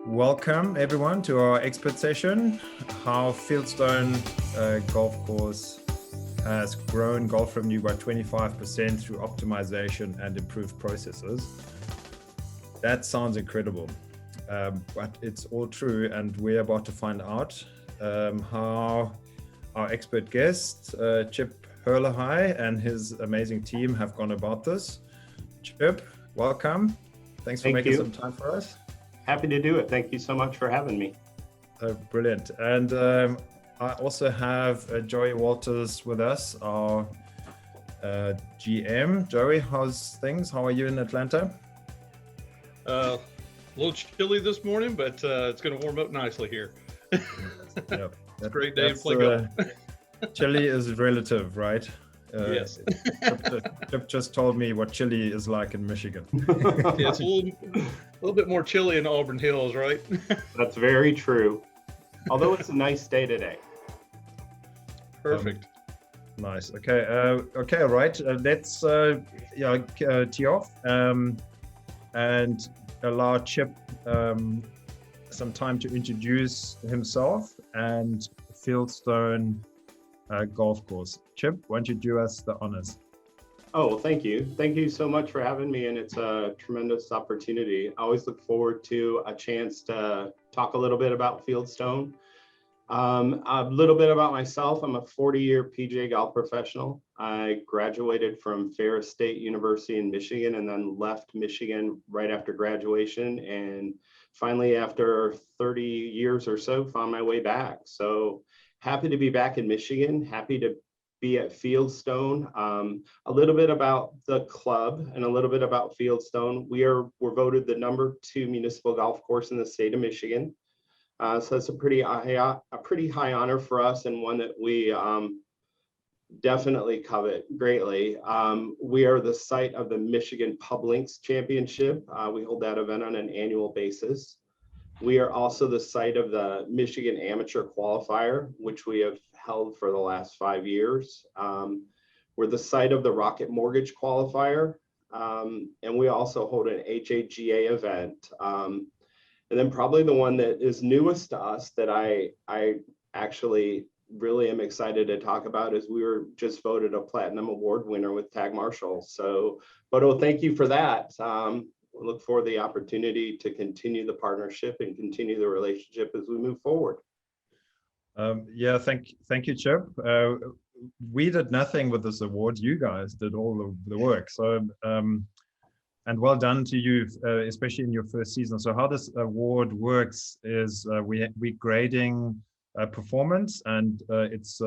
Welcome everyone to our expert session, how Fieldstone Golf Course has grown golf revenue by 25% through optimization and improved processes. That sounds incredible, but it's all true, and we're about to find out how our expert guest, Chip Hierlihy, and his amazing team have gone about this. Chip, welcome. Thanks for making some time for us. Happy to do it. Thank you so much for having me. Brilliant. And I also have Joey Walters with us, our GM. Joey, how's things? How are you in Atlanta? A little chilly this morning, but it's going to warm up nicely here. Yep. It's a great day to play golf. Chilly is relative, right? Yes. Chip just told me what chilly is like in Michigan. Yeah, it's a little bit more chilly in Auburn Hills, right? That's very true. Although it's a nice day today. Perfect. Nice. Okay. Okay. Right. Let's tee off and allow Chip some time to introduce himself and Fieldstone Golf Course. Chip, why don't you do us the honors? Oh, well, thank you. Thank you so much for having me, and it's a tremendous opportunity. I always look forward to a chance to talk a little bit about Fieldstone. A little bit about myself. I'm a 40-year PGA golf professional. I graduated from Ferris State University in Michigan and then left Michigan right after graduation, and finally, after 30 years or so, found my way back. So happy to be back in Michigan, happy to be at Fieldstone. A little bit about the club and a little bit about Fieldstone. We're voted the #2 municipal golf course in the state of Michigan. So that's a pretty high honor for us, and one that we definitely covet greatly. We are the site of the Michigan Pub Links Championship. We hold that event on an annual basis. We are also the site of the Michigan Amateur Qualifier, which we have held for the last 5 years. We're the site of the Rocket Mortgage Qualifier, and we also hold an HAGA event. And then probably the one that is newest to us that I actually really am excited to talk about is we were just voted a Platinum Award winner with Tagmarshal. So, Bodo, thank you for that. We look for the opportunity to continue the partnership and continue the relationship as we move forward. Yeah, thank you, Chip. We did nothing with this award. You guys did all of the work. So, and well done to you, especially in your first season. So how this award works is we're grading performance, and it's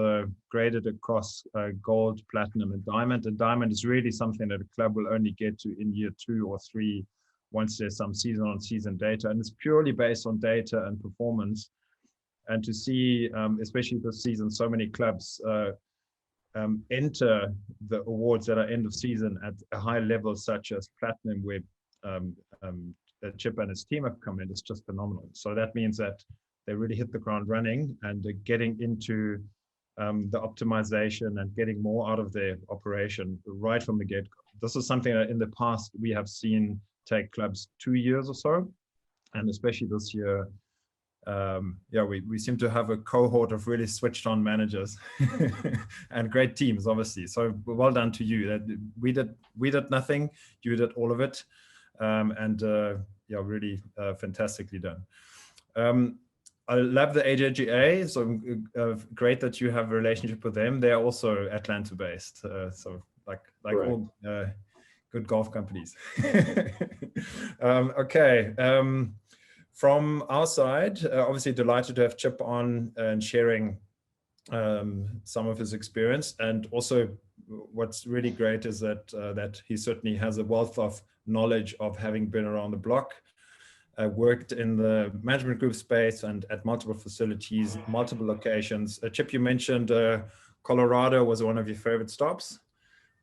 graded across gold, platinum, and diamond. And diamond is really something that a club will only get to in year 2 or 3 once there's some season-on-season data. And it's purely based on data and performance. And to see, especially this season, so many clubs enter the awards that are end of season at a high level, such as platinum, where Chip and his team have come in, it's just phenomenal. So that means that they really hit the ground running and getting into the optimization and getting more out of their operation right from the get-go. This is something that in the past we have seen take clubs 2 years or so, and especially this year, we seem to have a cohort of really switched on managers and great teams, obviously. So well done to you. That we did nothing, you did all of it, and really fantastically done. I love the AJGA, so great that you have a relationship with them. They're also Atlanta-based, so like right. All good golf companies. Okay. From our side, obviously delighted to have Chip on and sharing some of his experience. And also what's really great is that he certainly has a wealth of knowledge of having been around the block, worked in the management group space and at multiple facilities, multiple locations. Chip, you mentioned Colorado was one of your favorite stops.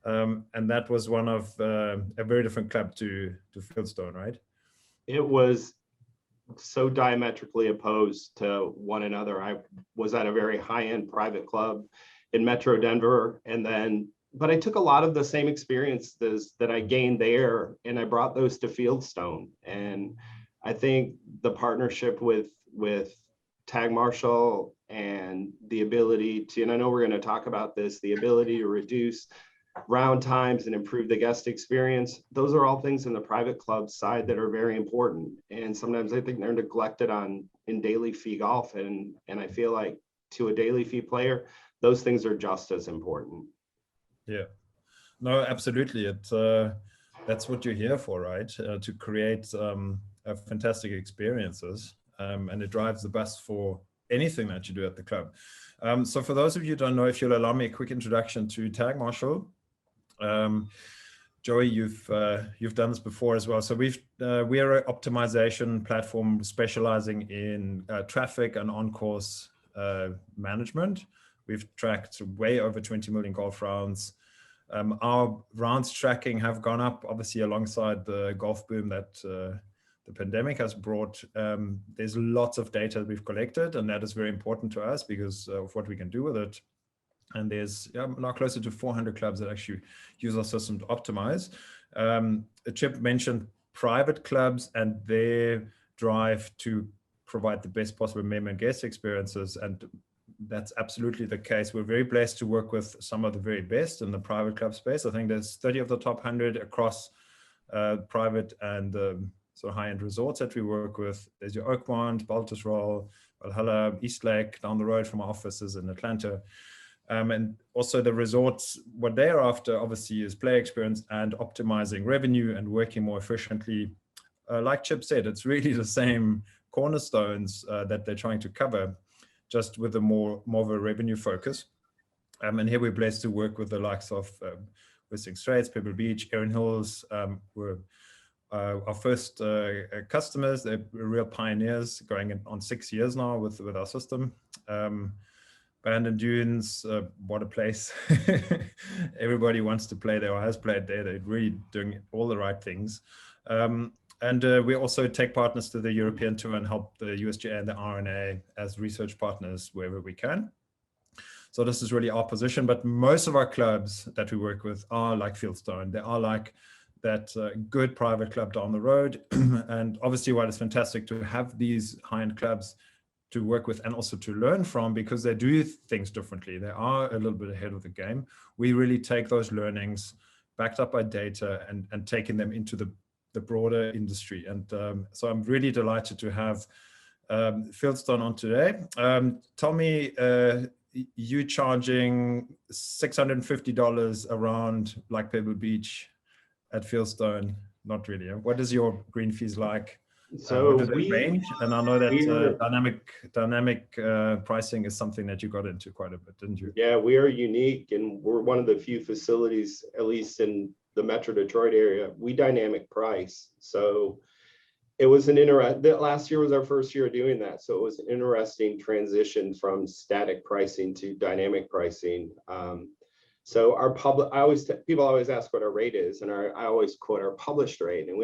And that was one of a very different club to Fieldstone, right? It was so diametrically opposed to one another. I was at a very high-end private club in Metro Denver, but I took a lot of the same experiences that I gained there, and I brought those to Fieldstone. And I think the partnership with Tagmarshal and the ability to, and I know we're going to talk about this, the ability to reduce round times and improve the guest experience. Those are all things in the private club side that are very important. And sometimes I think they're neglected in daily fee golf. And I feel like to a daily fee player, those things are just as important. Yeah, no, absolutely. That's what you're here for, right? To create fantastic experiences, and it drives the bus for anything that you do at the club. So for those of you who don't know, if you'll allow me a quick introduction to Tagmarshal. Joey, you've done this before as well. So we are an optimization platform specializing in traffic and on-course management. We've tracked way over 20 million golf rounds. Our rounds tracking have gone up, obviously, alongside the golf boom that the pandemic has brought. There's lots of data we've collected, and that is very important to us because of what we can do with it. And there's now closer to 400 clubs that actually use our system to optimize. Chip mentioned private clubs and their drive to provide the best possible member and guest experiences. And that's absolutely the case. We're very blessed to work with some of the very best in the private club space. I think there's 30 of the top 100 across private and sort of high-end resorts that we work with. There's your Oakmont, Baltusrol, Valhalla, Eastlake, down the road from our offices in Atlanta. And also the resorts, what they're after obviously is player experience and optimizing revenue and working more efficiently. Like Chip said, it's really the same cornerstones that they're trying to cover, just with a more of a revenue focus. And here we're blessed to work with the likes of Whistling Straits, Pebble Beach, Erin Hills. Were our first customers. They're real pioneers, going on 6 years now with our system. Bandon Dunes, what a place. Everybody wants to play there or has played there. They're really doing all the right things. And we also take partners to the European tour and help the USGA and the RNA as research partners wherever we can. So this is really our position, but most of our clubs that we work with are like Fieldstone. They are like that good private club down the road. And obviously, while it's fantastic to have these high-end clubs to work with and also to learn from, because they do things differently. They are a little bit ahead of the game. We really take those learnings backed up by data and taking them into the broader industry. And so I'm really delighted to have Fieldstone on today. Tell me, you charging $650 around like Pebble Beach at Fieldstone? Not really. What is your green fees like? So what does it range? And I know that dynamic pricing is something that you got into quite a bit, didn't you? Yeah, we are unique, and we're one of the few facilities, at least in the Metro Detroit area, we dynamic price. So it was last year was our first year doing that. So it was an interesting transition from static pricing to dynamic pricing. So our people always ask what our rate is, and I always quote our published rate, and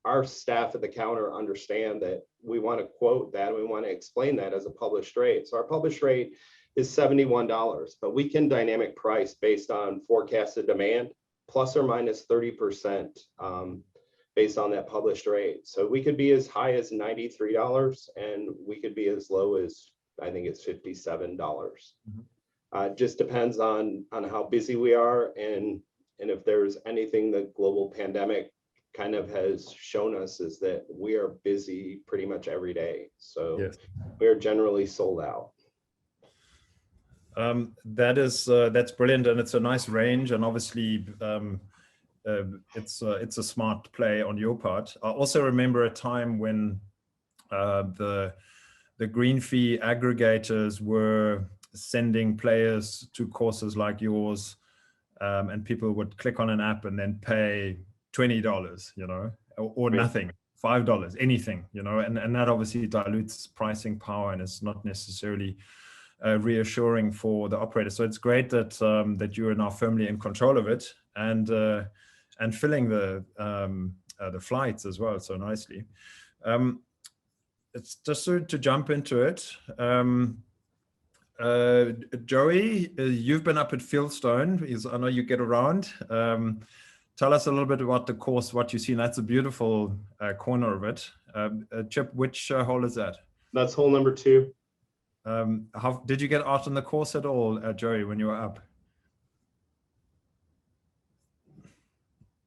our staff at the counter understand that we want to quote that and we want to explain that as a published rate. So our published rate is $71, but we can dynamic price based on forecasted demand, plus or minus 30% based on that published rate. So we could be as high as $93 and we could be as low as, I think it's $57. Mm-hmm. Just depends on how busy we are and if there's anything the global pandemic kind of has shown us is that we are busy pretty much every day. So yes, we are generally sold out. That's brilliant, and it's a nice range, and obviously it's a smart play on your part. I also remember a time when the green fee aggregators were sending players to courses like yours, and people would click on an app and then pay $20, or nothing, $5, anything, and that obviously dilutes pricing power and it's not necessarily reassuring for the operator. So it's great that that you are now firmly in control of it and filling the flights as well so nicely. It's just to jump into it. Joey, you've been up at Fieldstone because I know you get around. Tell us a little bit about the course, what you see. That's a beautiful corner of it. Chip, which hole is that? That's hole number 2. How did you get out on the course at all, Joey, when you were up?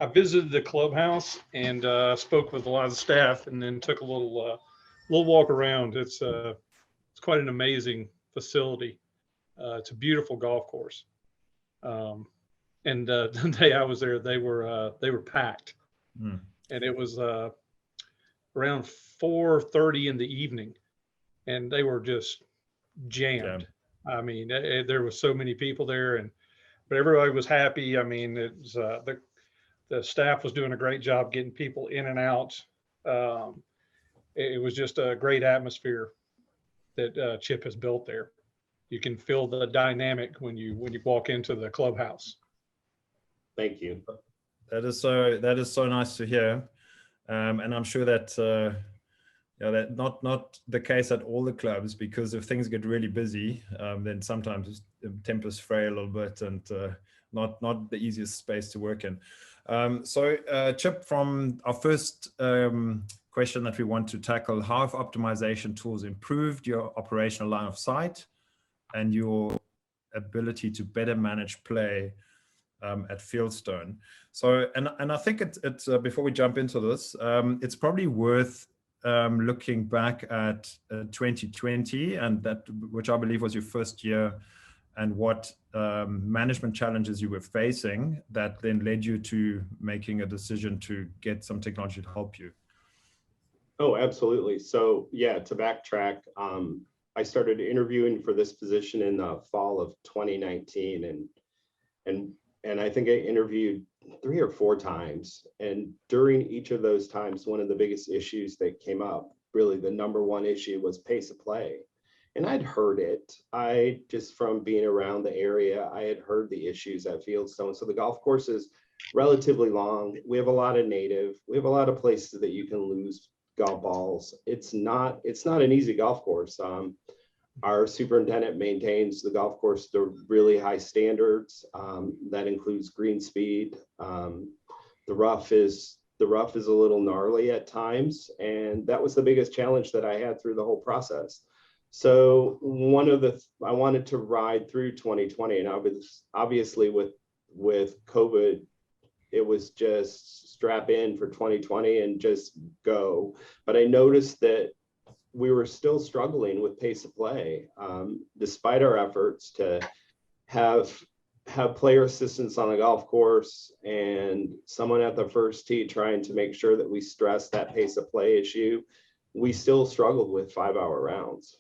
I visited the clubhouse and spoke with a lot of the staff, and then took a little walk around. It's quite an amazing facility. It's a beautiful golf course. And the day I was there, they were packed, and it was around 4:30 in the evening, and they were just jammed. I mean, there was so many people there, but everybody was happy. I mean, it was the staff was doing a great job getting people in and out. It was just a great atmosphere that Chip has built there. You can feel the dynamic when you walk into the clubhouse. Thank you. That is so nice to hear, and I'm sure that that not the case at all the clubs, because if things get really busy, then sometimes tempers fray a little bit, and not the easiest space to work in. So Chip, from our first question that we want to tackle, how have optimization tools improved your operational line of sight and your ability to better manage play at Fieldstone? So, and I think it's before we jump into this, it's probably worth looking back at 2020, and that, which I believe was your first year, and what management challenges you were facing that then led you to making a decision to get some technology to help you. Oh, absolutely. So yeah, to backtrack, I started interviewing for this position in the fall of 2019, and I think I interviewed 3 or 4 times. And during each of those times, one of the biggest issues that came up, really the number one issue, was pace of play. And I'd heard it. I just, from being around the area, I had heard the issues at Fieldstone. So the golf course is relatively long. We have a lot of native. We have a lot of places that you can lose golf balls. It's not an easy golf course. Our superintendent maintains the golf course to really high standards. That includes green speed. The rough is a little gnarly at times, and that was the biggest challenge that I had through the whole process. So I wanted to ride through 2020, and obviously with COVID, it was just strap in for 2020 and just go. But I noticed that we were still struggling with pace of play, despite our efforts to have player assistance on the golf course and someone at the first tee trying to make sure that we stress that pace of play issue. We still struggled with 5-hour rounds.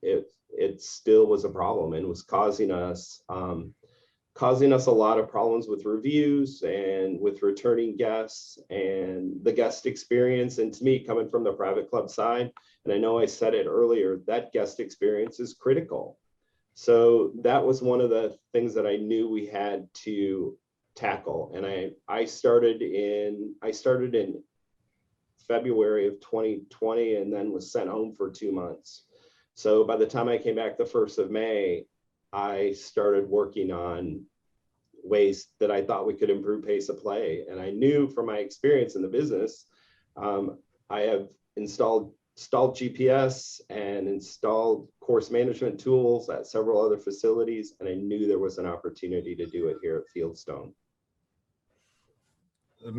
It still was a problem, and was causing us a lot of problems with reviews and with returning guests and the guest experience. And to me, coming from the private club side, and I know I said it earlier, that guest experience is critical. So that was one of the things that I knew we had to tackle. And I started in February of 2020, and then was sent home for 2 months. So by the time I came back the 1st of May, I started working on ways that I thought we could improve pace of play. And I knew from my experience in the business, I have installed GPS and installed course management tools at several other facilities, and I knew there was an opportunity to do it here at Fieldstone.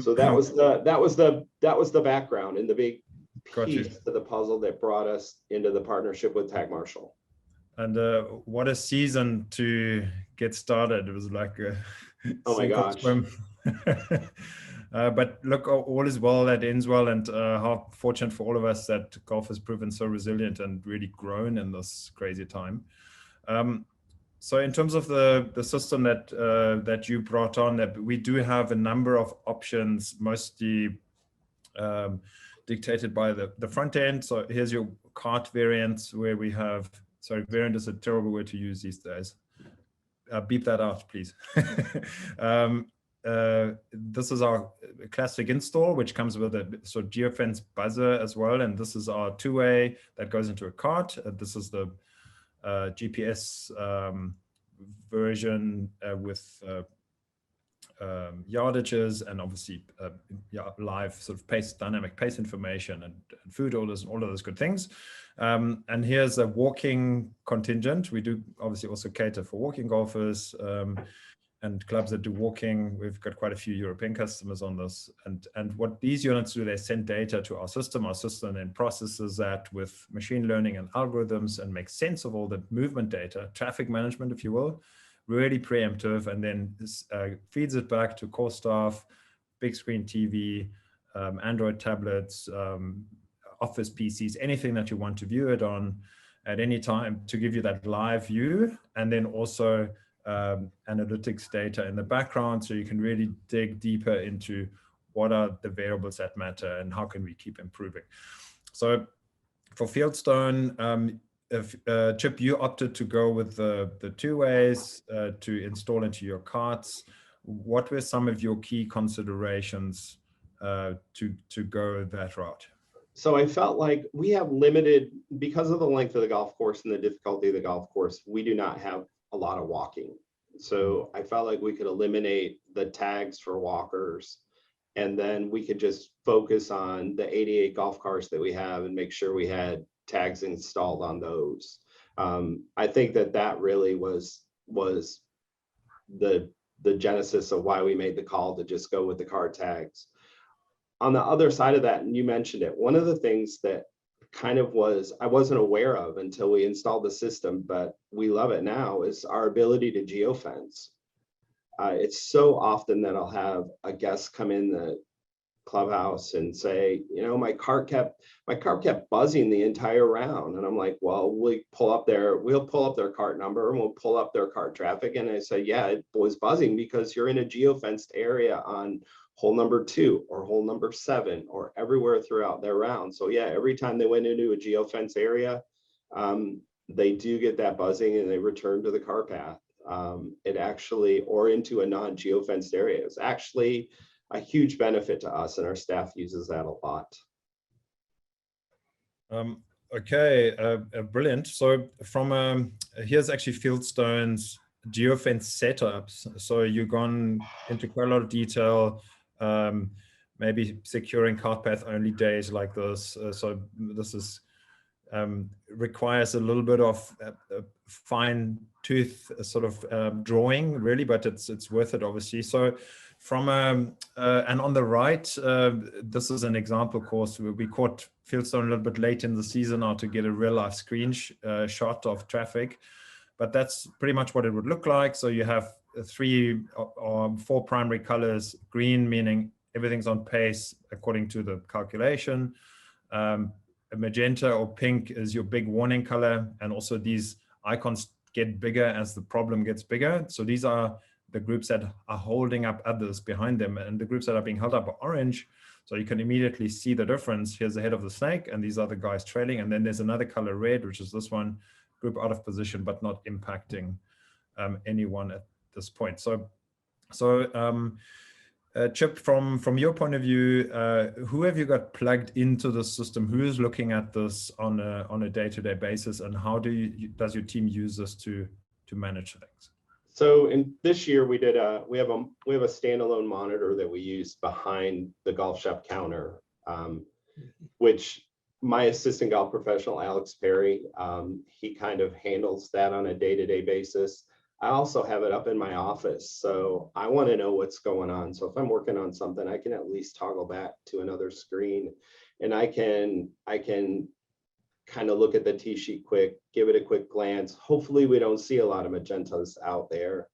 So that was the background and the big piece to the puzzle that brought us into the partnership with Tagmarshal. And what a season to get started. It was like a oh my gosh. But look, all is well that ends well, and how fortunate for all of us that golf has proven so resilient and really grown in this crazy time. So in terms of the system that you brought on, that we do have a number of options, mostly dictated by the front end. So here's your cart variants, where we have, sorry, variant is a terrible word to use these days. Beep that out, please. This is our classic install, which comes with a sort of geofence buzzer as well. And this is our 2-way that goes into a cart. This is the GPS version with yardages, and obviously live sort of dynamic pace information, and food orders and all of those good things. And here's a walking contingent. We do obviously also cater for walking golfers and clubs that do walking. We've got quite a few European customers on this. And what these units do, they send data to our system. Our system then processes that with machine learning and algorithms and makes sense of all the movement data, traffic management, if you will, really preemptive, and then feeds it back to core staff, big screen TV, Android tablets, office PCs, anything that you want to view it on at any time, to give you that live view, and then also analytics data in the background, so you can really dig deeper into what are the variables that matter and how can we keep improving. So for Fieldstone, if Chip, you opted to go with the two ways to install into your carts. What were some of your key considerations to go that route? So I felt like we have limited, because of the length of the golf course and the difficulty of the golf course, we do not have a lot of walking. So I felt like we could eliminate the tags for walkers, and then we could just focus on the 88 golf carts that we have and make sure we had tags installed on those. I think that really was the genesis of why we made the call to just go with the card tags. On the other side of that, and you mentioned it, one of the things that kind of I wasn't aware of until we installed the system, but we love it now, is our ability to geofence. It's so often that I'll have a guest come in the clubhouse and say, you know, my cart kept buzzing the entire round. And I'm like, well, we'll pull up their cart number and we'll pull up their cart traffic. And I say, yeah, it was buzzing because you're in a geofenced area on hole number 2 or hole number 7 or everywhere throughout their round. So yeah, every time they went into a geofence area, they do get that buzzing and they return to the cart path. It actually, or into a non-geofenced area, is actually a huge benefit to us, and our staff uses that a lot. Okay, brilliant. So from here's actually Fieldstone's geofence setups. So you've gone into quite a lot of detail, maybe securing cart path only days like this. So this is requires a little bit of fine tooth sort of drawing, really, but it's worth it, obviously. So from and on the right, this is an example course where we caught Fieldstone a little bit late in the season now to get a real life shot of traffic, but that's pretty much what it would look like. So you have 3 or 4 primary colors: green meaning everything's on pace according to the calculation, a magenta or pink is your big warning color, and also these icons get bigger as the problem gets bigger. So these are the groups that are holding up others behind them, and the groups that are being held up are orange. So you can immediately see the difference. Here's the head of the snake, and these are the guys trailing. And then there's another color, red, which is this one, group out of position, but not impacting anyone at this point. So Chip, from your point of view, who have you got plugged into the system? Who is looking at this on a day-to-day basis, and how does your team use this to manage things? So in this year, we have a standalone monitor that we use behind the golf shop counter, which my assistant golf professional, Alex Perry, he kind of handles that on a day-to-day basis. I also have it up in my office, so I want to know what's going on. So if I'm working on something, I can at least toggle back to another screen, and I can kind of look at the tee sheet quick, give it a quick glance. Hopefully we don't see a lot of magentas out there,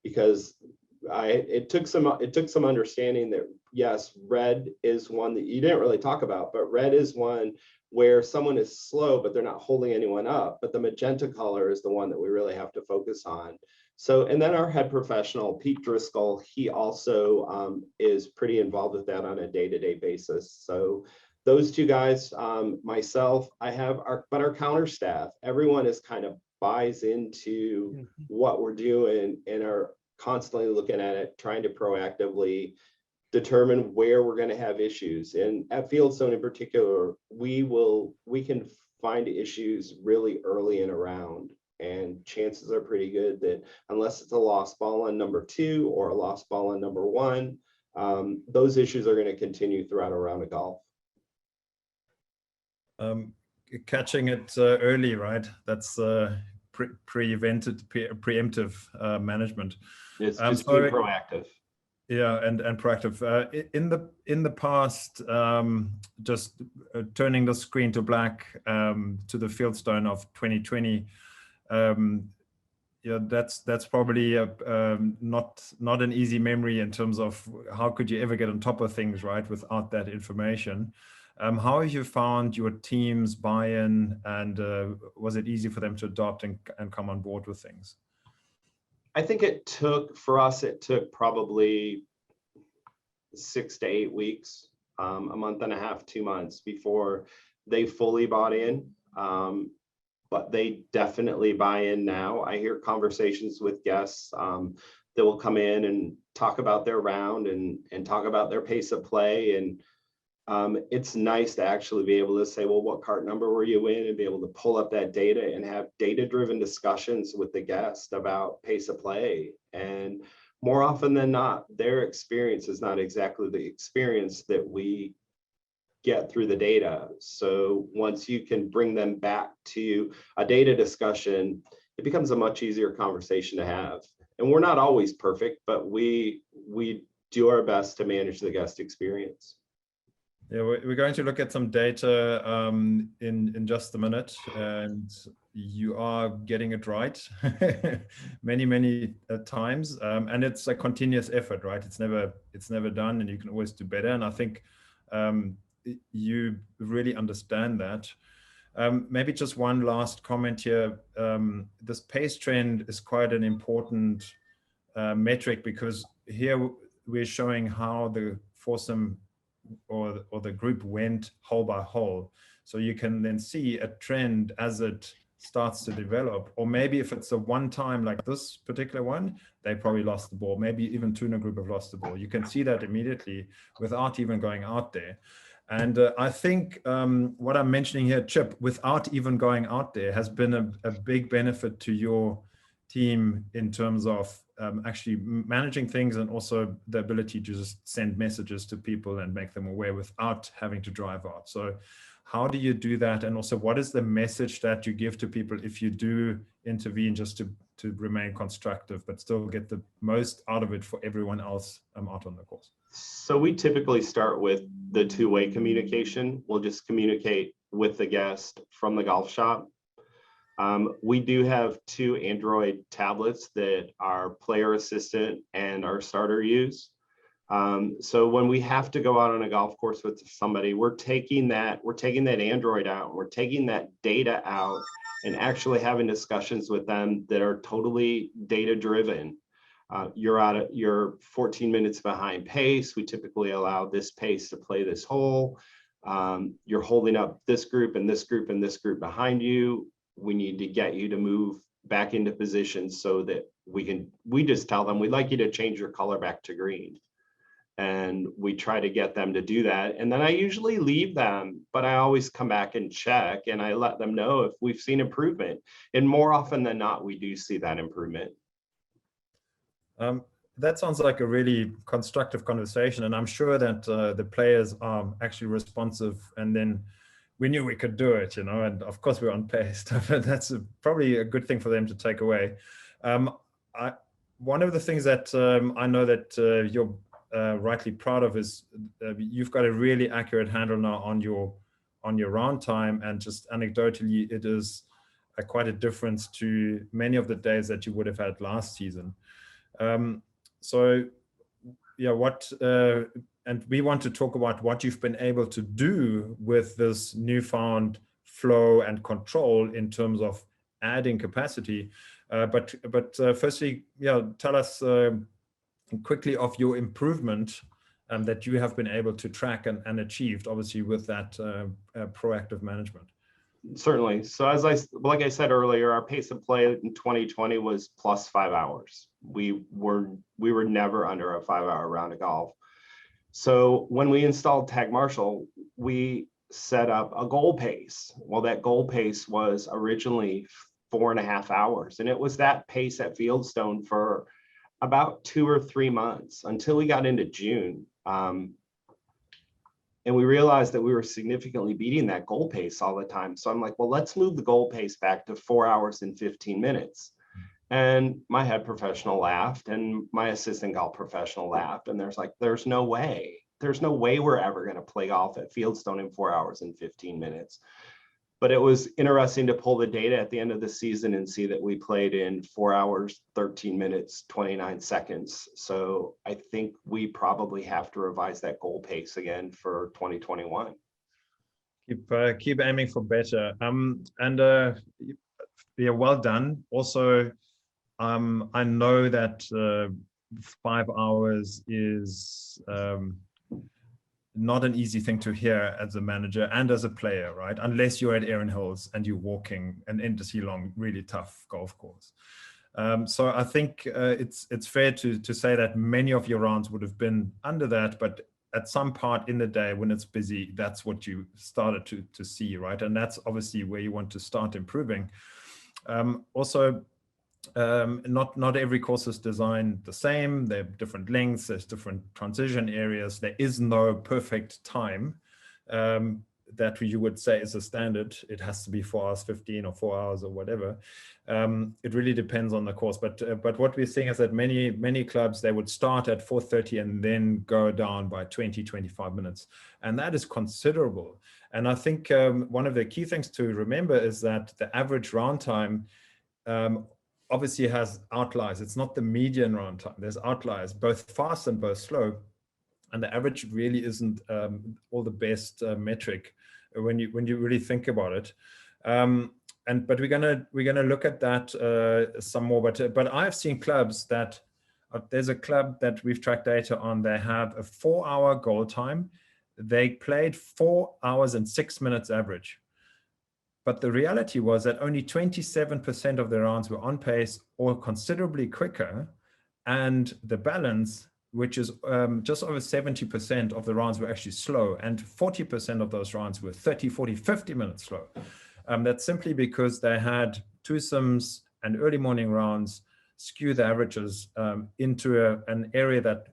because it took some understanding that, yes, red is one that you didn't really talk about, but red is one where someone is slow, but they're not holding anyone up. But the magenta color is the one that we really have to focus on. So, and then our head professional, Pete Driscoll, he also is pretty involved with that on a day-to-day basis. So those two guys, myself, our counter staff, everyone is kind of buys into what we're doing and are constantly looking at it, trying to proactively determine where we're going to have issues. And at Fieldstone in particular, we can find issues really early in a round. and chances are pretty good that unless it's a lost ball on number 2 or a lost ball on number 1, those issues are going to continue throughout a round of golf. Catching it early, right? That's preemptive management. It's just being proactive. Yeah, and proactive. In the past, just turning the screen to black to the Fieldstone of 2020. Yeah, that's probably not an easy memory in terms of how could you ever get on top of things, right, without that information. How have you found your team's buy-in, and was it easy for them to adopt and come on board with things? I think it took probably 6 to 8 weeks, a month and a half, 2 months before they fully bought in. But they definitely buy in now. I hear conversations with guests that will come in and talk about their round and talk about their pace of play. And it's nice to actually be able to say, well, what cart number were you in? And be able to pull up that data and have data-driven discussions with the guest about pace of play. And more often than not, their experience is not exactly the experience that we get through the data. So once you can bring them back to a data discussion, it becomes a much easier conversation to have. And we're not always perfect, but we do our best to manage the guest experience. Yeah, we're going to look at some data in just a minute, and you are getting it right many times, and it's a continuous effort, right? It's never done, and you can always do better. And I think you really understand that. Maybe just one last comment here. This pace trend is quite an important metric, because here we're showing how the foursome or the group went hole by hole. So you can then see a trend as it starts to develop, or maybe if it's a one time like this particular one, they probably lost the ball. Maybe even two in a group have lost the ball. You can see that immediately without even going out there. And I think what I'm mentioning here, Chip, without even going out there, has been a big benefit to your team in terms of actually managing things, and also the ability to just send messages to people and make them aware without having to drive out. So how do you do that? And also, what is the message that you give to people if you do intervene, just to remain constructive, but still get the most out of it for everyone else out on the course? So we typically start with the two-way communication. We'll just communicate with the guest from the golf shop. We do have 2 Android tablets that our player assistant and our starter use. So when we have to go out on a golf course with somebody, we're taking that Android out, we're taking that data out, and actually having discussions with them that are totally data driven. You're 14 minutes behind pace. We typically allow this pace to play this hole. You're holding up this group and this group and this group behind you. We need to get you to move back into position so that we just tell them, we'd like you to change your color back to green. And we try to get them to do that. And then I usually leave them, but I always come back and check, and I let them know if we've seen improvement. And more often than not, we do see that improvement. That sounds like a really constructive conversation, and I'm sure that the players are actually responsive, and then we knew we could do it, and of course we're on pace. That's probably a good thing for them to take away. One of the things that I know that you're rightly proud of is you've got a really accurate handle now on your round time, and just anecdotally, it is quite a difference to many of the days that you would have had last season. So yeah, and we want to talk about what you've been able to do with this newfound flow and control in terms of adding capacity. But firstly, tell us quickly of your improvement that you have been able to track and achieved, obviously with that proactive management. Certainly. So like I said earlier, our pace of play in 2020 was plus 5 hours. We were never under a 5-hour round of golf. So when we installed Tagmarshal, we set up a goal pace. Well, that goal pace was originally 4.5 hours. And it was that pace at Fieldstone for about 2 or 3 months until we got into June. And we realized that we were significantly beating that goal pace all the time. So I'm like, well, let's move the goal pace back to 4 hours and 15 minutes. And my head professional laughed and my assistant golf professional laughed. And there's no way we're ever going to play golf at Fieldstone in 4 hours and 15 minutes. But it was interesting to pull the data at the end of the season and see that we played in 4 hours, 13 minutes, 29 seconds. So I think we probably have to revise that goal pace again for 2021. Keep aiming for better. Yeah, well done. Also, I know that 5 hours is not an easy thing to hear as a manager and as a player, right? Unless you're at Erin Hills and you're walking an endlessly long, really tough golf course. So I think it's fair to say that many of your rounds would have been under that, but at some part in the day when it's busy, that's what you started to see, right? And that's obviously where you want to start improving. Also, not every course is designed the same. There are different lengths, there's different transition areas. There is no perfect time that you would say is a standard. It has to be 4 hours 15 or 4 hours or whatever. It really depends on the course. But what we're seeing is that many clubs, they would start at 4:30 and then go down by 20-25 minutes, and that is considerable. And I think one of the key things to remember is that the average round time obviously has outliers. It's not the median round time. There's outliers, both fast and both slow. And the average really isn't all the best metric when you really think about it. But we're gonna look at that some more. But I've seen clubs that there's a club that we've tracked data on. They have a 4-hour goal time. They played 4 hours and 6 minutes average. But the reality was that only 27% of the rounds were on pace or considerably quicker. And the balance, which is just over 70% of the rounds were actually slow. And 40% of those rounds were 30, 40, 50 minutes slow. That's simply because they had twosomes and early morning rounds skew the averages into an area that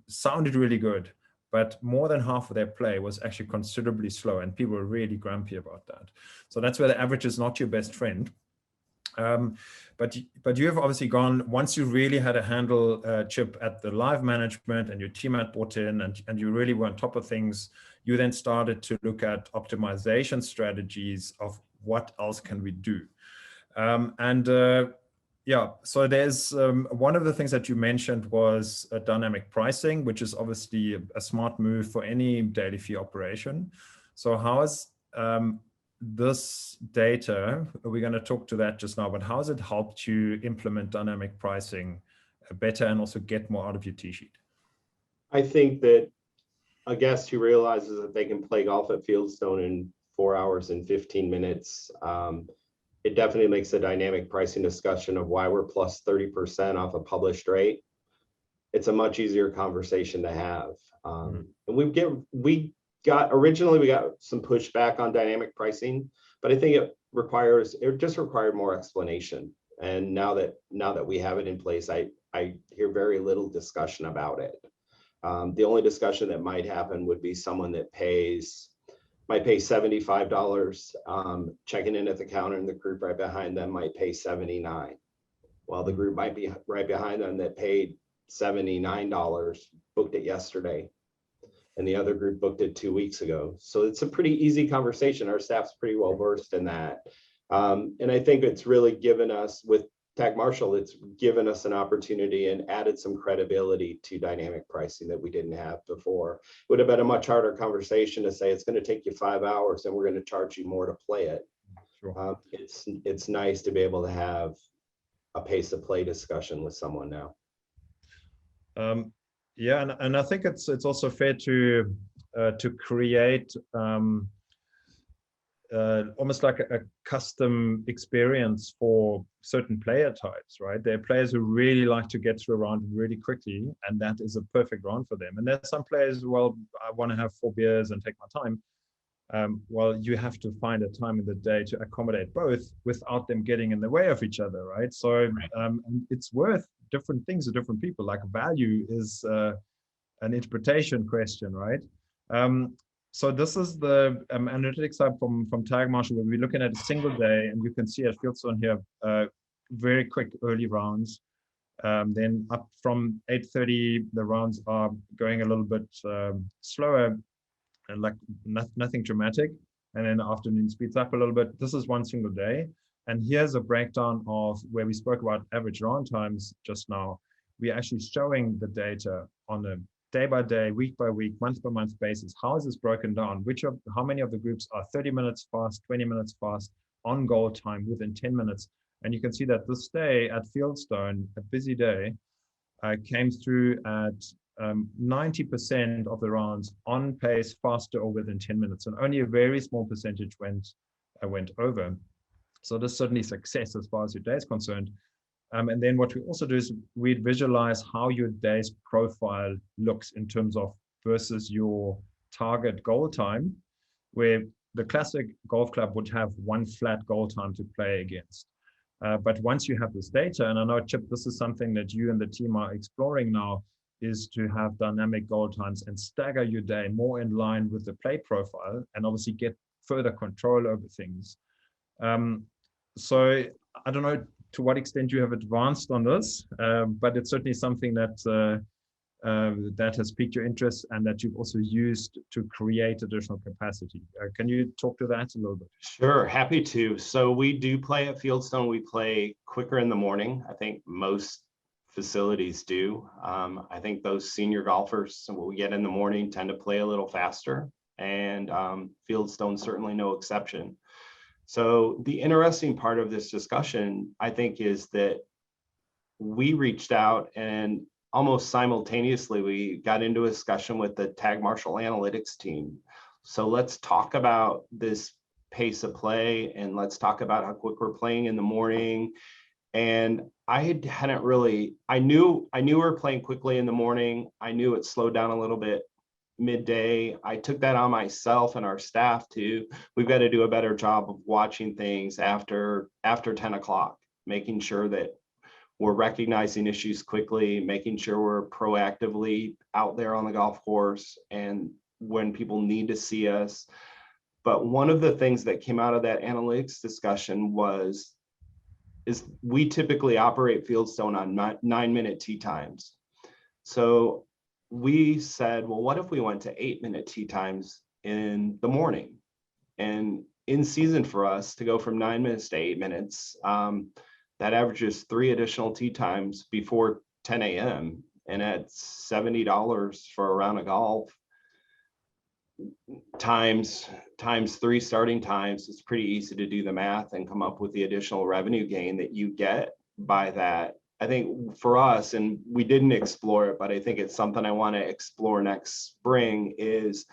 sounded really good. But more than half of their play was actually considerably slow, and people were really grumpy about that. So that's where the average is not your best friend. But you have obviously gone, once you really had a handle, Chip, at the live management and your team had bought in and you really were on top of things, you then started to look at optimization strategies of what else can we do. Yeah, so there's one of the things that you mentioned was dynamic pricing, which is obviously a smart move for any daily fee operation. So how is this data, we're going to talk to that just now, but how has it helped you implement dynamic pricing better and also get more out of your tee sheet? I think that a guest who realizes that they can play golf at Fieldstone in 4 hours and 15 minutes, it definitely makes the dynamic pricing discussion of why we're plus 30% off a published rate. It's a much easier conversation to have. And we got some pushback on dynamic pricing, but I think it just required more explanation. And now that we have it in place, I hear very little discussion about it. The only discussion that might happen would be someone that might pay $75 checking in at the counter, and the group right behind them might pay $79. While the group might be right behind them that paid $79 booked it yesterday, and the other group booked it 2 weeks ago. So it's a pretty easy conversation. Our staff's pretty well versed in that. And I think it's really given us, with Tagmarshal, it's given us an opportunity and added some credibility to dynamic pricing that we didn't have before. It would have been a much harder conversation to say it's going to take you 5 hours and we're going to charge you more to play it. Sure. It's nice to be able to have a pace of play discussion with someone now. Yeah, and I think it's also fair to create almost like a custom experience for certain player types, right? There are players who really like to get through a round really quickly, and that is a perfect round for them. And there's some players, well, I want to have 4 beers and take my time. well, you have to find a time in the day to accommodate both without them getting in the way of each other, right? So and it's worth different things to different people. Like value is an interpretation question, right? So this is the analytics side from Tagmarshal, where we're looking at a single day, and you can see at Fieldstone here, very quick early rounds. Then up from 8:30, the rounds are going a little bit slower, and like nothing dramatic. And then the afternoon speeds up a little bit. This is one single day. And here's a breakdown of where we spoke about average round times just now. We're actually showing the data on a day by day, week by week, month by month basis. How is this broken down? How many of the groups are 30 minutes fast, 20 minutes fast, on goal time within 10 minutes? And you can see that this day at Fieldstone, a busy day, came through at 90% of the rounds on pace, faster or within 10 minutes, and only a very small percentage went over. So this is certainly success as far as your day is concerned. And then what we also do is we visualize how your day's profile looks in terms of versus your target goal time, where the classic golf club would have one flat goal time to play against. But once you have this data, and I know, Chip, this is something that you and the team are exploring now, is to have dynamic goal times and stagger your day more in line with the play profile, and obviously get further control over things. So I don't know to what extent you have advanced on this, but it's certainly something that that has piqued your interest and that you've also used to create additional capacity. Can you talk to that a little bit? Sure, happy to. So we do play at Fieldstone. We play quicker in the morning. I think most facilities do. I think those senior golfers we get in the morning tend to play a little faster, and Fieldstone certainly no exception. So the interesting part of this discussion, I think, is that we reached out and almost simultaneously we got into a discussion with the Tagmarshal analytics team. So let's talk about this pace of play, and let's talk about how quick we're playing in the morning. And I hadn't really, I knew we were playing quickly in the morning. I knew it slowed down a little bit midday. I took that on myself and our staff too. We've got to do a better job of watching things after 10 o'clock, making sure that we're recognizing issues quickly, making sure we're proactively out there on the golf course and when people need to see us. But one of the things that came out of that analytics discussion is we typically operate Fieldstone on 9-minute tee times. So we said, well, what if we went to 8-minute tee times in the morning? And in season for us to go from 9 minutes to 8 minutes, that averages 3 additional tee times before 10 a.m. And at $70 for a round of golf, times 3 starting times, it's pretty easy to do the math and come up with the additional revenue gain that you get by that. I think for us, and we didn't explore it, but I think it's something I want to explore next spring, is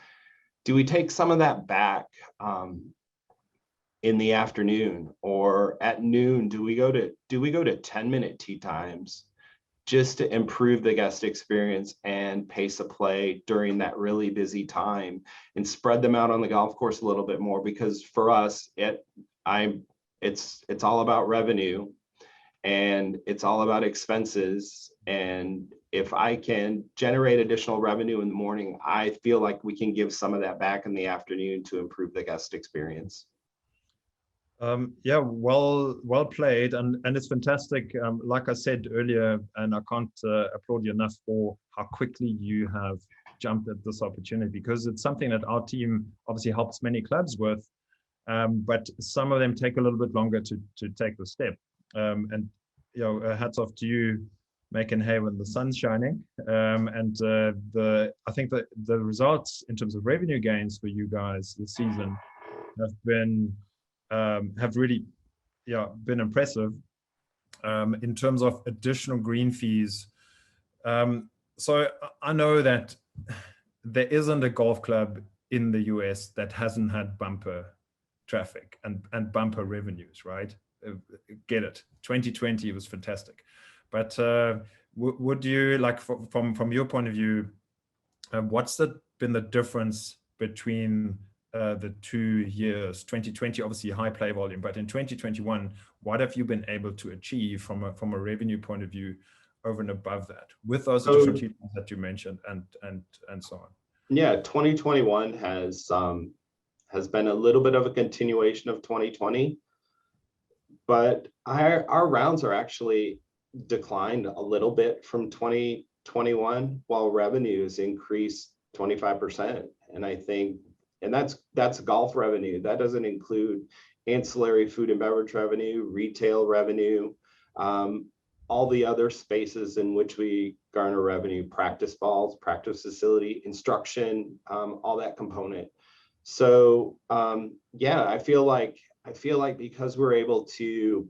do we take some of that back in the afternoon, or at noon? Do we go to 10-minute tee times just to improve the guest experience and pace of play during that really busy time, and spread them out on the golf course a little bit more? Because for us, it's all about revenue and it's all about expenses. And if I can generate additional revenue in the morning, I feel like we can give some of that back in the afternoon to improve the guest experience. Yeah, well played, and it's fantastic. Like I said earlier, and I can't applaud you enough for how quickly you have jumped at this opportunity, because it's something that our team obviously helps many clubs with, but some of them take a little bit longer to take the step. And hats off to you, making hay when the sun's shining. And I think that the results in terms of revenue gains for you guys this season have really been impressive in terms of additional green fees. So I know that there isn't a golf club in the US that hasn't had bumper traffic and bumper revenues, right? Get it. 2020 was fantastic. But would you, like, from your point of view, what's been the difference between the 2 years, 2020, obviously high play volume, but in 2021, what have you been able to achieve from a revenue point of view over and above that with those additional treatments that you mentioned and so on? Yeah, 2021 has been a little bit of a continuation of 2020, but our rounds are actually declined a little bit from 2021 while revenues increased 25%. And I think, and that's golf revenue. That doesn't include ancillary food and beverage revenue, retail revenue, all the other spaces in which we garner revenue, practice balls, practice facility, instruction, all that component. So yeah, I feel like because we're able to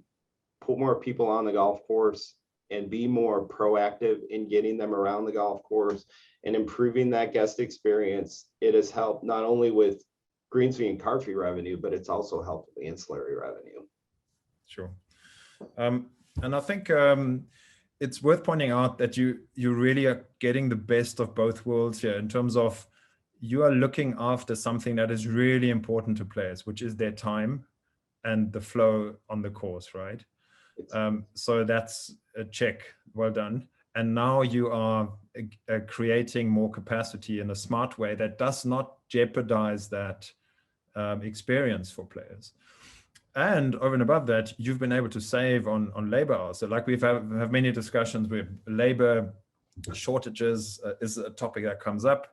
put more people on the golf course and be more proactive in getting them around the golf course and improving that guest experience, it has helped not only with greens fee and cart fee revenue, but it's also helped with ancillary revenue. Sure. And I think it's worth pointing out that you really are getting the best of both worlds here in terms of you are looking after something that is really important to players, which is their time and the flow on the course, right? So that's a check, well done. And now you are creating more capacity in a smart way that does not jeopardize that experience for players. And over and above that, you've been able to save on labor hours. So like we've have many discussions with labor shortages is a topic that comes up.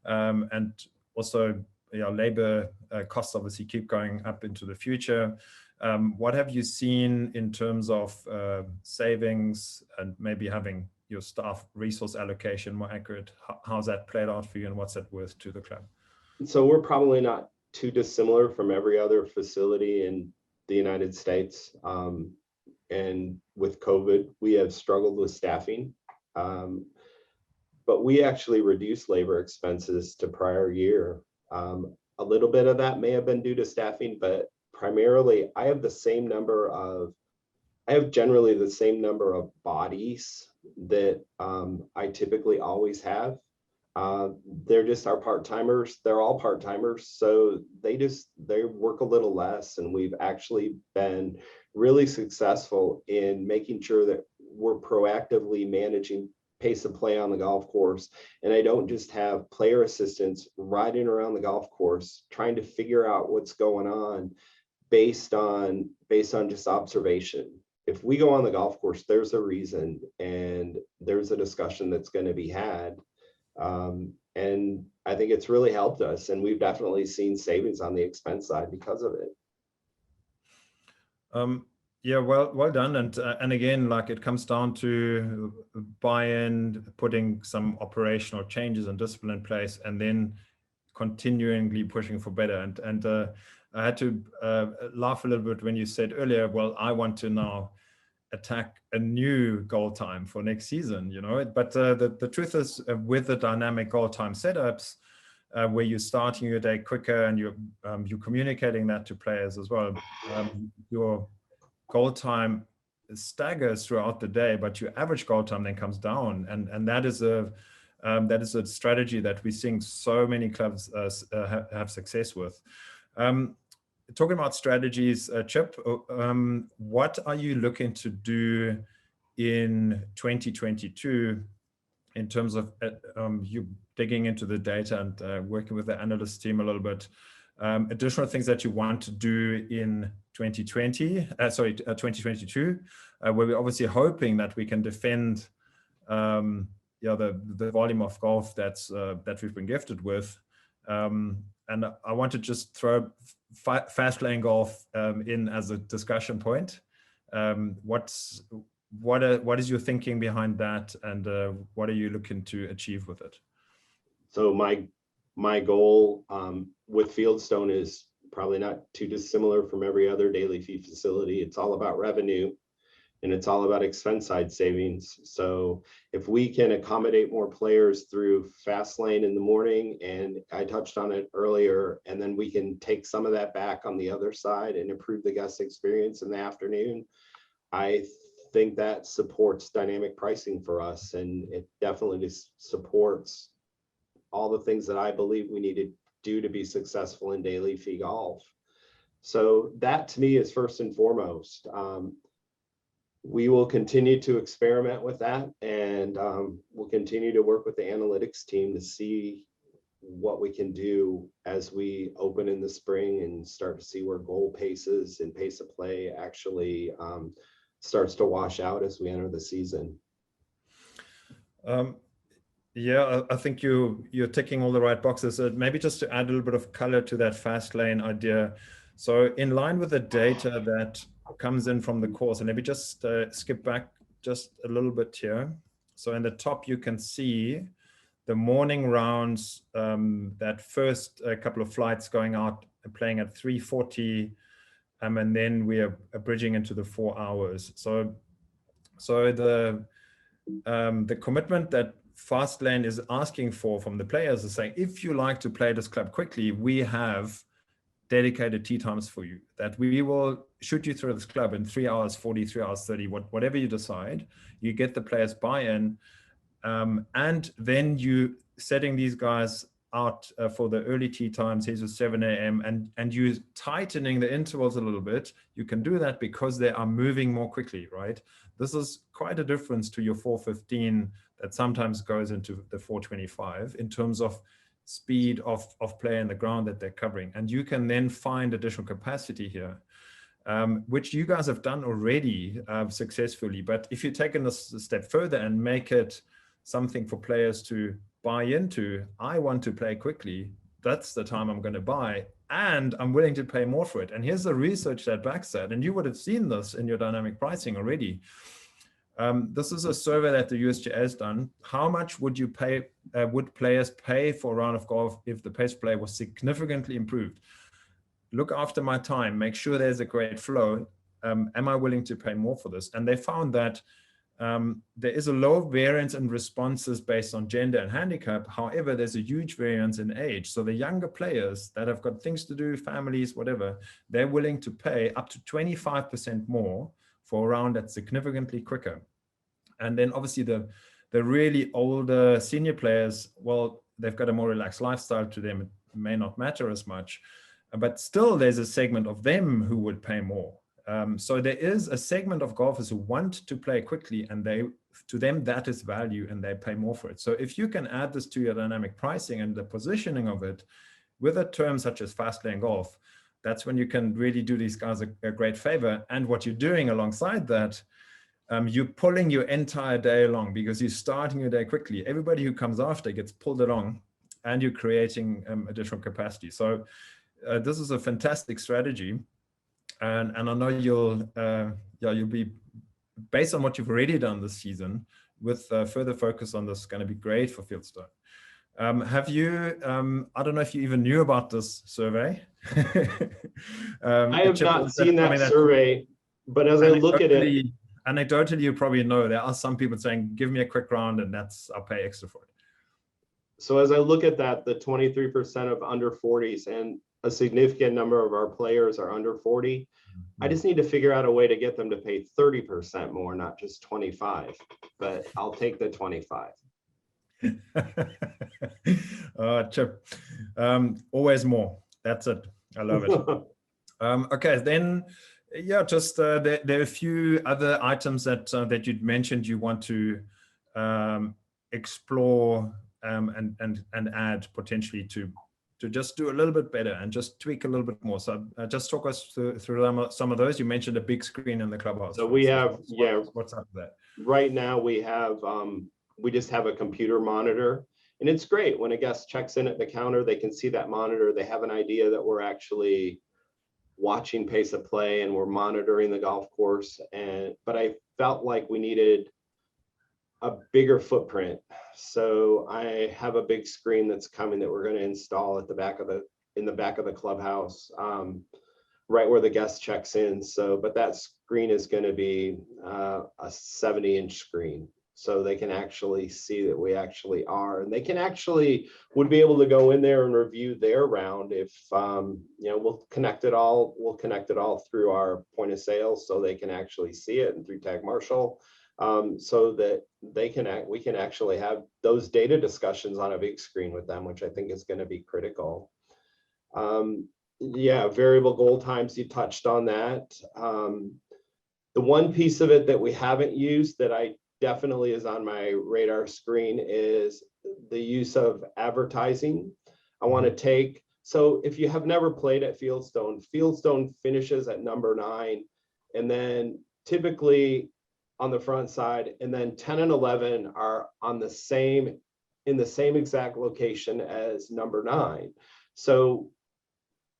And also, labor costs obviously keep going up into the future. What have you seen in terms of savings and maybe having your staff resource allocation more accurate? How's that played out for you and what's that worth to the club? So we're probably not too dissimilar from every other facility in the United States. And with COVID, we have struggled with staffing. But we actually reduced labor expenses to prior year. A little bit of that may have been due to staffing, but primarily I have generally the same number of bodies that I typically always have. They're just our part-timers. They're all part-timers. So they work a little less. And we've actually been really successful in making sure that we're proactively managing pace of play on the golf course. And I don't just have player assistants riding around the golf course trying to figure out what's going on based on just observation. If we go on the golf course, there's a reason and there's a discussion that's going to be had. And I think it's really helped us, and we've definitely seen savings on the expense side because of it. Yeah, well done. And again, like it comes down to buy-in, putting some operational changes and discipline in place, and then continually pushing for better. And I had to laugh a little bit when you said earlier, well, I want to now attack a new goal time for next season, but the truth is with the dynamic goal time setups, where you're starting your day quicker and you're communicating that to players as well, your goal time staggers throughout the day, but your average goal time then comes down, and that is a strategy that we're seeing so many clubs have success with. Talking about strategies, Chip, what are you looking to do in 2022 in terms of you digging into the data and working with the analyst team a little bit? Additional things that you want to do in 2022, where we're obviously hoping that we can defend the volume of golf that we've been gifted with. And I want to just throw fast lane golf in as a discussion point. What is your thinking behind that, and what are you looking to achieve with it? So my goal with Fieldstone is probably not too dissimilar from every other daily fee facility. It's all about revenue, and it's all about expense side savings. So if we can accommodate more players through fast lane in the morning, and I touched on it earlier, and then we can take some of that back on the other side and improve the guest experience in the afternoon, I think that supports dynamic pricing for us, and it definitely just supports all the things that I believe we need to do to be successful in daily fee golf. So that to me is first and foremost. We will continue to experiment with that, and we'll continue to work with the analytics team to see what we can do as we open in the spring and start to see where goal paces and pace of play actually starts to wash out as we enter the season. Yeah, I think you're ticking all the right boxes. Maybe just to add a little bit of color to that fast lane idea. So in line with the data that comes in from the course, and maybe just skip back just a little bit here. So in the top, you can see the morning rounds, that first couple of flights going out and playing at 3:40, and then we are bridging into the 4 hours. So the commitment that Fastlane is asking for from the players is saying, if you like to play this club quickly, we have dedicated tee times for you, that we will shoot you through this club in 3 hours 40, 3 hours 30, whatever you decide. You get the players buy-in, and then you setting these guys out for the early tee times. Here's a 7 a.m. and you tightening the intervals a little bit. You can do that because they are moving more quickly, right? This is quite a difference to your 4:15 that sometimes goes into the 4:25 in terms of speed of play in the ground that they're covering. And you can then find additional capacity here, which you guys have done already successfully. But if you take this a step further and make it something for players to buy into, I want to play quickly, that's the time I'm going to buy, and I'm willing to pay more for it. And here's the research that backs that, and you would have seen this in your dynamic pricing already. This is a survey that the USGA has done. How much would you pay? Would players pay for a round of golf if the pace play was significantly improved? Look after my time. Make sure there's a great flow. Am I willing to pay more for this? And they found that there is a low variance in responses based on gender and handicap. However, there's a huge variance in age. So the younger players that have got things to do, families, whatever, they're willing to pay up to 25% more for a round that's significantly quicker. And then obviously the really older senior players, well, they've got a more relaxed lifestyle to them. It may not matter as much, but still there's a segment of them who would pay more. So there is a segment of golfers who want to play quickly, and to them that is value, and they pay more for it. So if you can add this to your dynamic pricing and the positioning of it with a term such as fast lane golf, that's when you can really do these guys a great favor. And what you're doing alongside that, you're pulling your entire day along because you're starting your day quickly. Everybody who comes after gets pulled along, and you're creating additional capacity. So this is a fantastic strategy. And I know you'll be, based on what you've already done this season, with further focus on this, going to be great for Fieldstone. Have you, I don't know if you even knew about this survey. I have not seen that survey, but as I look at it, anecdotally, you probably know there are some people saying, give me a quick round and I'll pay extra for it. So as I look at that, the 23% of under 40s, and a significant number of our players are under 40. Mm-hmm. I just need to figure out a way to get them to pay 30% more, not just 25, but I'll take the 25. Chip, always more. That's it. I love it. Okay, then, yeah, just there are a few other items that you'd mentioned you want to explore and add potentially to just do a little bit better and just tweak a little bit more. So just talk us through some of those. You mentioned a big screen in the clubhouse. So we have, what's up with that? Right now we have, we just have a computer monitor, and it's great. When a guest checks in at the counter, they can see that monitor. They have an idea that we're actually watching pace of play and we're monitoring the golf course. But I felt like we needed a bigger footprint. So I have a big screen that's coming that we're going to install at the back of in the back of the clubhouse, right where the guest checks in. So, but that screen is going to be a 70-inch screen, so they can actually see that we actually are, and they can would be able to go in there and review their round if we'll connect it all through our point of sale, so they can actually see it, and through Tagmarshal. So that we can actually have those data discussions on a big screen with them, which I think is going to be critical. Yeah, variable goal times, you touched on that. The one piece of it that we haven't used that I definitely is on my radar screen is the use of advertising. I want to take, so if you have never played at Fieldstone, Fieldstone finishes at number 9, and then typically on the front side, and then 10 and 11 are on the same, in the same exact location as number 9. So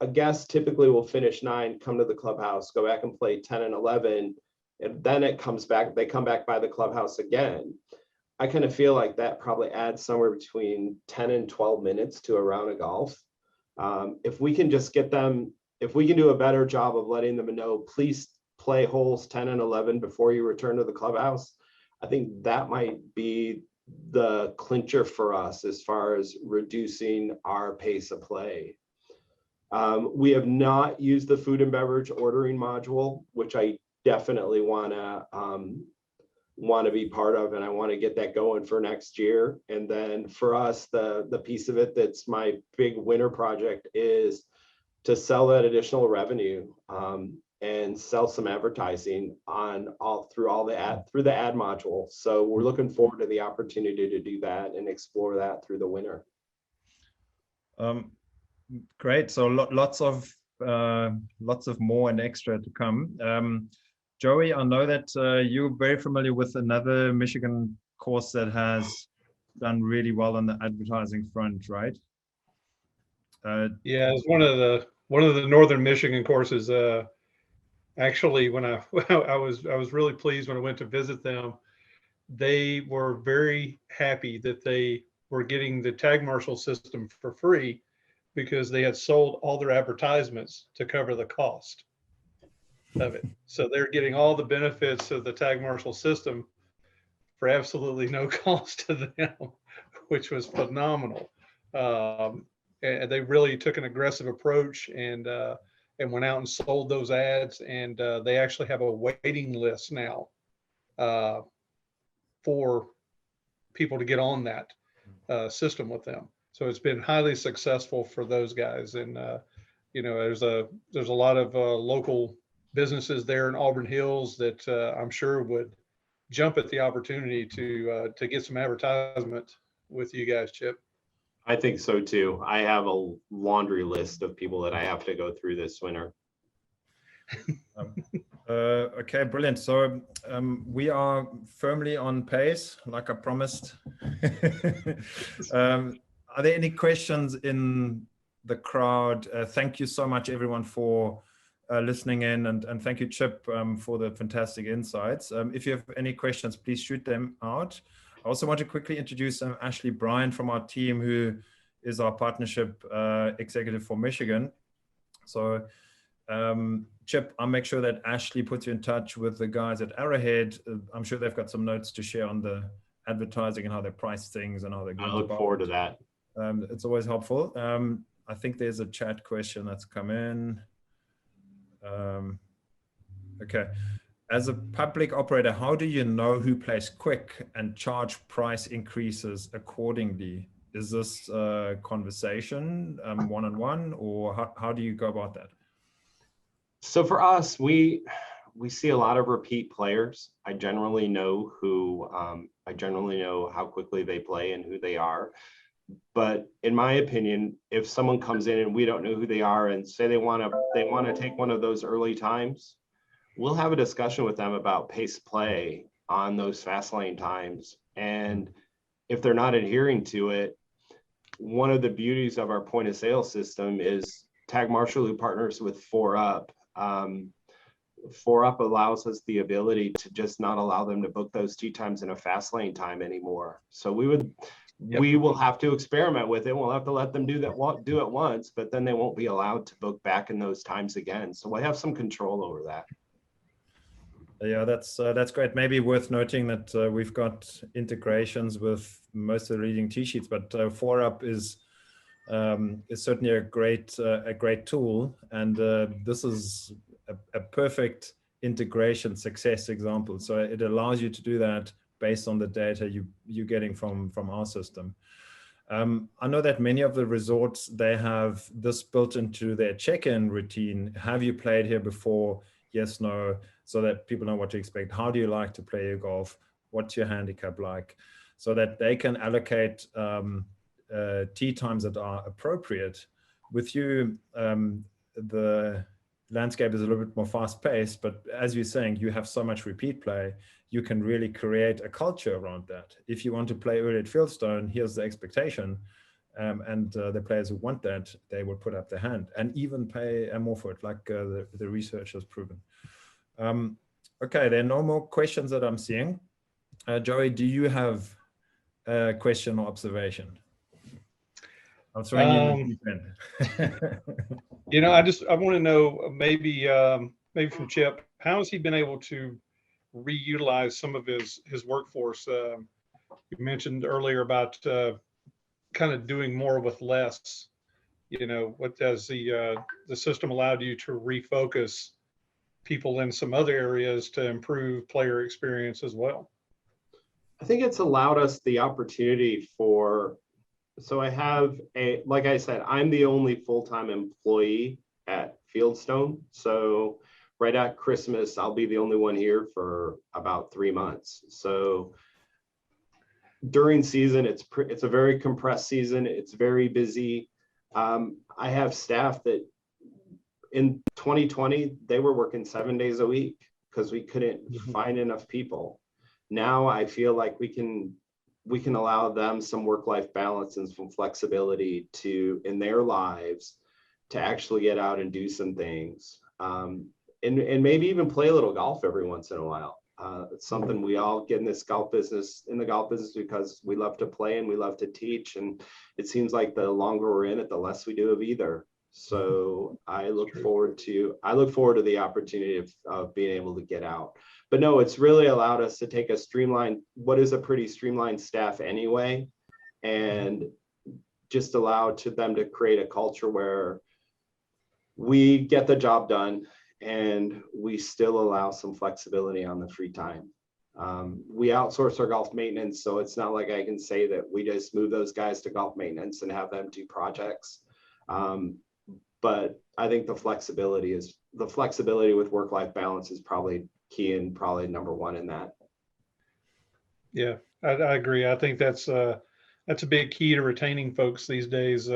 a guest typically will finish 9, come to the clubhouse, go back and play 10 and 11, and then it comes back, they come back by the clubhouse again. I kind of feel like that probably adds somewhere between 10 and 12 minutes to a round of golf. If we can just get them, if we can do a better job of letting them know, please play holes 10 and 11 before you return to the clubhouse, I think that might be the clincher for us as far as reducing our pace of play. We have not used the food and beverage ordering module, which I definitely want to be part of, and I want to get that going for next year. And then for us, the piece of it that's my big winter project is to sell that additional revenue and sell some advertising on through the ad module. So we're looking forward to the opportunity to do that and explore that through the winter. Great. So lots of more and extra to come. Joey, I know that you're very familiar with another Michigan course that has done really well on the advertising front, right? Yeah, it's one of the Northern Michigan courses. Actually, when I was really pleased when I went to visit them. They were very happy that they were getting the Tagmarshal system for free because they had sold all their advertisements to cover the cost of it. So they're getting all the benefits of the Tagmarshal system for absolutely no cost to them, which was phenomenal. And they really took an aggressive approach and went out and sold those ads. And they actually have a waiting list now for people to get on that system with them. So it's been highly successful for those guys. And there's a lot of local businesses there in Auburn Hills that I'm sure would jump at the opportunity to get some advertisement with you guys, Chip. I think so too. I have a laundry list of people that I have to go through this winter. Okay, brilliant. So we are firmly on pace, like I promised. Are there any questions in the crowd? Thank you so much, everyone, for listening in, and thank you, Chip, for the fantastic insights. If you have any questions, please shoot them out. I also want to quickly introduce Ashley Bryan from our team, who is our partnership executive for Michigan. So Chip, I'll make sure that Ashley puts you in touch with the guys at Arrowhead. I'm sure they've got some notes to share on the advertising and how they price things and how they're going. I look forward to that. It's always helpful. I think there's a chat question that's come in. Okay. As a public operator, how do you know who plays quick and charge price increases accordingly? Is this a conversation one-on-one, or how do you go about that? So for us, we see a lot of repeat players. I generally know how quickly they play and who they are. But in my opinion, if someone comes in and we don't know who they are and say they want to take one of those early times, we'll have a discussion with them about pace play on those fast lane times. And if they're not adhering to it, one of the beauties of our point of sale system is Tagmarshal, who partners with 4UP. 4UP allows us the ability to just not allow them to book those tee times in a fast lane time anymore. So we will have to experiment with it. We'll have to let them do it once, but then they won't be allowed to book back in those times again. So we'll have some control over that. Yeah, that's great. Maybe worth noting that we've got integrations with most of the leading tee sheets, but 4UP is certainly a great tool, and this is a perfect integration success example. So it allows you to do that based on the data you're getting from our system. I know that many of the resorts, they have this built into their check-in routine. Have you played here before? Yes, no, so that people know what to expect. How do you like to play your golf? What's your handicap like? So that they can allocate tee times that are appropriate. With you, the landscape is a little bit more fast-paced, but as you're saying, you have so much repeat play, you can really create a culture around that. If you want to play early at Fieldstone, here's the expectation, and the players who want that, they will put up their hand and even pay more for it, like the research has proven. Okay, there are no more questions that I'm seeing. Joey, do you have a question or observation? I'm throwing in the deep end. You know, I want to know maybe from Chip, how has he been able to reutilize some of his workforce? You mentioned earlier about kind of doing more with less. You know, what has the system allowed you to refocus people in some other areas to improve player experience as well? I think it's allowed us the opportunity for, so I have like I said, I'm the only full-time employee at Fieldstone. So right at Christmas, I'll be the only one here for about 3 months. So during season, it's a very compressed season. It's very busy. I have staff that in 2020, they were working 7 days a week because we couldn't find enough people. Now I feel like we can allow them some work-life balance and some flexibility in their lives to actually get out and do some things, and maybe even play a little golf every once in a while. It's something we all get in the golf business because we love to play and we love to teach, and it seems like the longer we're in it, the less we do of either. So I look forward to the opportunity of being able to get out. But no, it's really allowed us to take what is a pretty streamlined staff anyway, and just allow them to create a culture where we get the job done and we still allow some flexibility on the free time. We outsource our golf maintenance, so it's not like I can say that we just move those guys to golf maintenance and have them do projects. But I think the flexibility with work-life balance is probably key and probably number one in that. Yeah, I agree. I think that's a big key to retaining folks these days,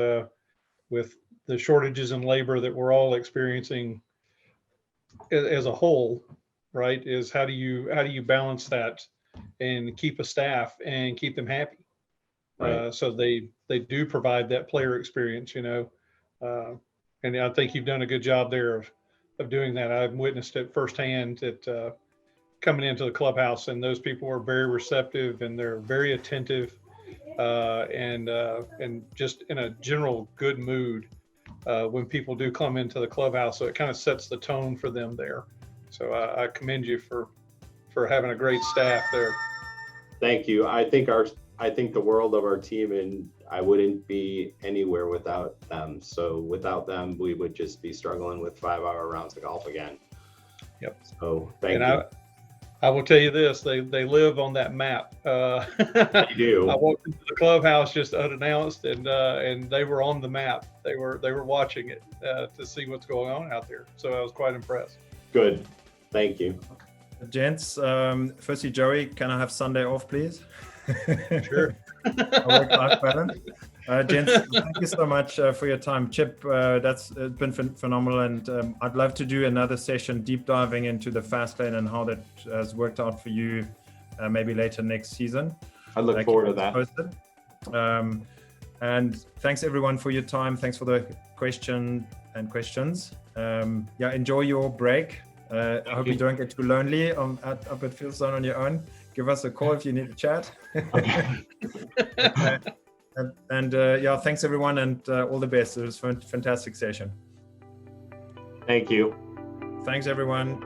with the shortages in labor that we're all experiencing as a whole, right? Is how do you balance that and keep a staff and keep them happy, Right. so they do provide that player experience, you know. And I think you've done a good job there of doing that. I've witnessed it firsthand at coming into the clubhouse, and those people are very receptive and they're very attentive, and just in a general good mood when people do come into the clubhouse. So it kind of sets the tone for them there. So I commend you for having a great staff there. Thank you. I think the world of our team, and I wouldn't be anywhere without them. So without them, we would just be struggling with 5-hour rounds of golf again. Yep. So thank you. I will tell you this: they live on that map. They do. I walked into the clubhouse just unannounced, and they were on the map. They were watching it to see what's going on out there. So I was quite impressed. Good. Thank you. Gents, firstly, Joey, can I have Sunday off, please? Sure. Work-life balance. Gents, thank you so much for your time. Chip, that's been phenomenal, and I'd love to do another session deep diving into the fast lane and how that has worked out for you maybe later next season. I look forward to that. And thanks everyone for your time. Thanks for the questions. Yeah, enjoy your break. I hope you don't get too lonely up at Fieldstone on your own. Give us a call if you need to chat. Yeah, thanks everyone, and all the best. It was a fantastic session. Thank you. Thanks everyone.